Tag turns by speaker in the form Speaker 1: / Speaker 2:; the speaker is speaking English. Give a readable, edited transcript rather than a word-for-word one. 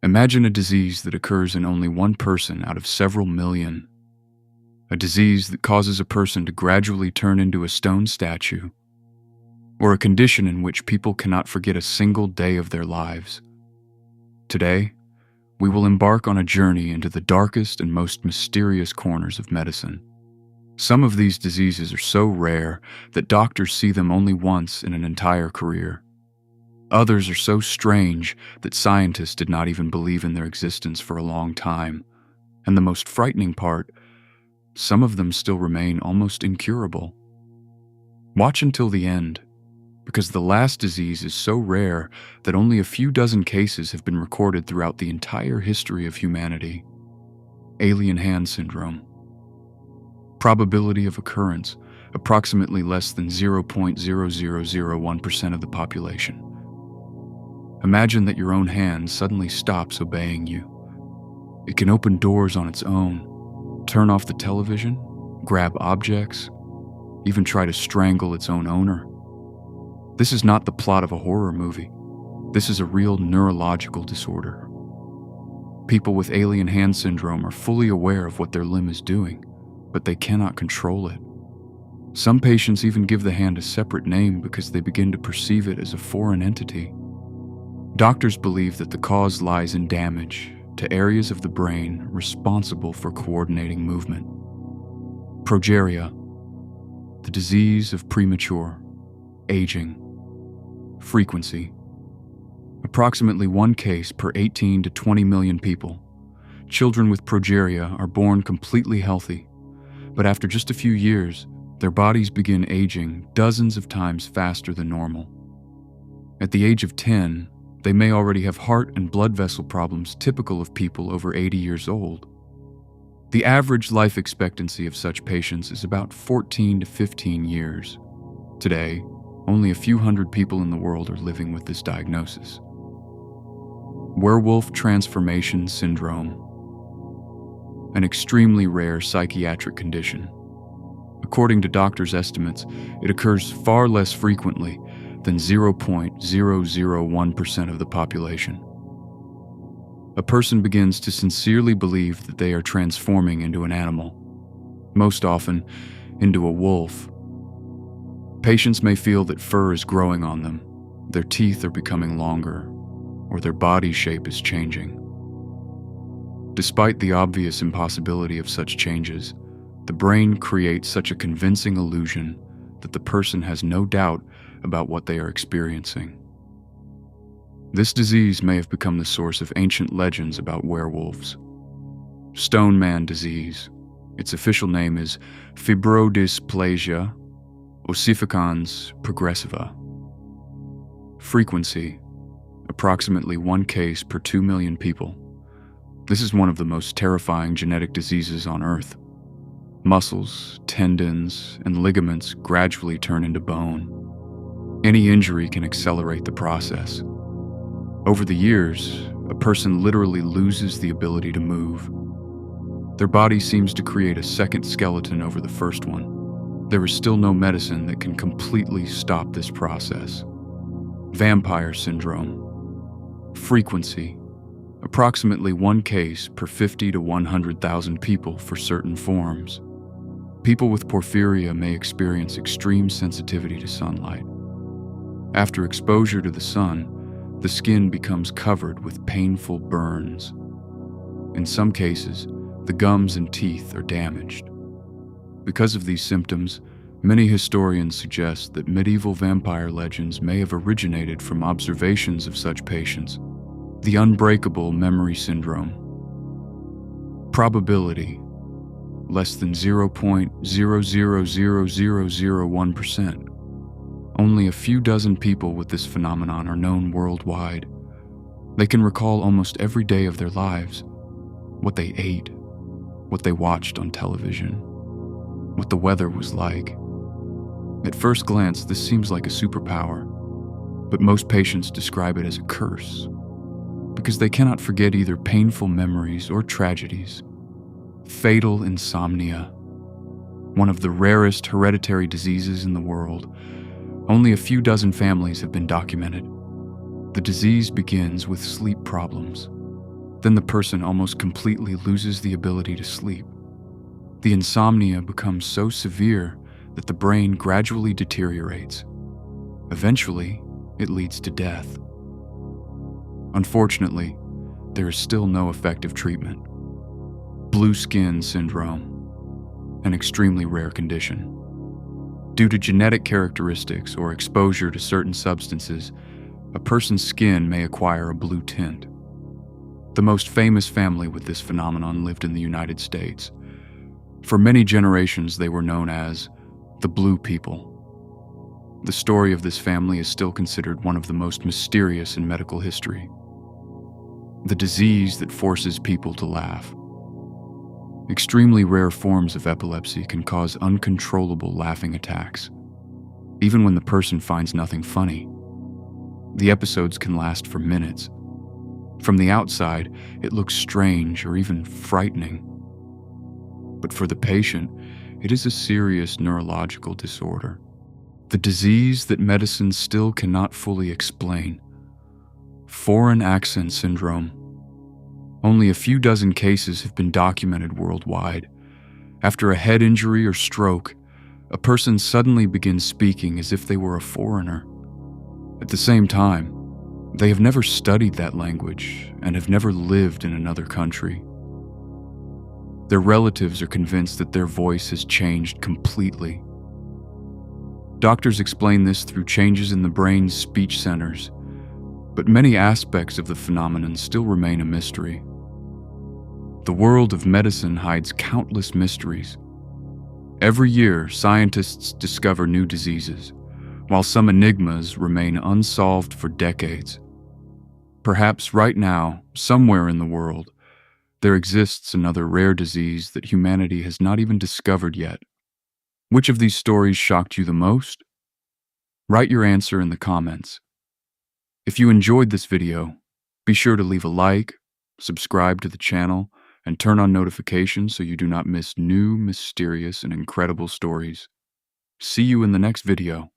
Speaker 1: Imagine a disease that occurs in only one person out of several million. A disease that causes a person to gradually turn into a stone statue, or a condition in which people cannot forget a single day of their lives. Today, we will embark on a journey into the darkest and most mysterious corners of medicine. Some of these diseases are so rare that doctors see them only once in an entire career. Others are so strange that scientists did not even believe in their existence for a long time. And the most frightening part, some of them still remain almost incurable. Watch until the end, because the last disease is so rare that only a few dozen cases have been recorded throughout the entire history of humanity. Alien hand syndrome. Probability of occurrence, approximately less than 0.0001% of the population. Imagine that your own hand suddenly stops obeying you. It can open doors on its own, turn off the television, grab objects, even try to strangle its own owner. This is not the plot of a horror movie. This is a real neurological disorder. People with alien hand syndrome are fully aware of what their limb is doing, but they cannot control it. Some patients even give the hand a separate name because they begin to perceive it as a foreign entity. Doctors believe that the cause lies in damage to areas of the brain responsible for coordinating movement. Progeria, the disease of premature aging. Frequency. Approximately one case per 18 to 20 million people. Children with progeria are born completely healthy, but after just a few years, their bodies begin aging dozens of times faster than normal. At the age of 10, they may already have heart and blood vessel problems typical of people over 80 years old. The average life expectancy of such patients is about 14 to 15 years. Today, only a few hundred people in the world are living with this diagnosis. Werewolf transformation syndrome. An extremely rare psychiatric condition. According to doctors' estimates, it occurs far less frequently than 0.001% of the population. A person begins to sincerely believe that they are transforming into an animal, most often into a wolf. Patients may feel that fur is growing on them, their teeth are becoming longer, or their body shape is changing. Despite the obvious impossibility of such changes, the brain creates such a convincing illusion that the person has no doubt about what they are experiencing. This disease may have become the source of ancient legends about werewolves. Stone Man disease. Its official name is fibrodysplasia ossificans progressiva. Frequency. Approximately one case per 2 million people. This is one of the most terrifying genetic diseases on Earth. Muscles, tendons, and ligaments gradually turn into bone. Any injury can accelerate the process. Over the years, a person literally loses the ability to move. Their body seems to create a second skeleton over the first one. There is still no medicine that can completely stop this process. Vampire syndrome. Frequency. Approximately one case per 50 to 100,000 people for certain forms. People with porphyria may experience extreme sensitivity to sunlight. After exposure to the sun, the skin becomes covered with painful burns. In some cases, the gums and teeth are damaged. Because of these symptoms, many historians suggest that medieval vampire legends may have originated from observations of such patients. The unbreakable memory syndrome. Probability. Less than 0.000001%. Only a few dozen people with this phenomenon are known worldwide. They can recall almost every day of their lives, what they ate, what they watched on television, what the weather was like. At first glance, this seems like a superpower, but most patients describe it as a curse, because they cannot forget either painful memories or tragedies. Fatal insomnia. One of the rarest hereditary diseases in the world. Only a few dozen families have been documented. The disease begins with sleep problems. Then the person almost completely loses the ability to sleep. The insomnia becomes so severe that the brain gradually deteriorates. Eventually, it leads to death. Unfortunately, there is still no effective treatment. Blue skin syndrome, an extremely rare condition. Due to genetic characteristics or exposure to certain substances, a person's skin may acquire a blue tint. The most famous family with this phenomenon lived in the United States. For many generations, they were known as the Blue People. The story of this family is still considered one of the most mysterious in medical history. The disease that forces people to laugh. Extremely rare forms of epilepsy can cause uncontrollable laughing attacks, even when the person finds nothing funny. The episodes can last for minutes. From the outside, it looks strange or even frightening. But for the patient, it is a serious neurological disorder. The disease that medicine still cannot fully explain. Foreign accent syndrome. Only a few dozen cases have been documented worldwide. After a head injury or stroke, a person suddenly begins speaking as if they were a foreigner. At the same time, they have never studied that language and have never lived in another country. Their relatives are convinced that their voice has changed completely. Doctors explain this through changes in the brain's speech centers, but many aspects of the phenomenon still remain a mystery. The world of medicine hides countless mysteries. Every year, scientists discover new diseases, while some enigmas remain unsolved for decades. Perhaps right now, somewhere in the world, there exists another rare disease that humanity has not even discovered yet. Which of these stories shocked you the most? Write your answer in the comments. If you enjoyed this video, be sure to leave a like, subscribe to the channel, and turn on notifications so you do not miss new, mysterious, and incredible stories. See you in the next video.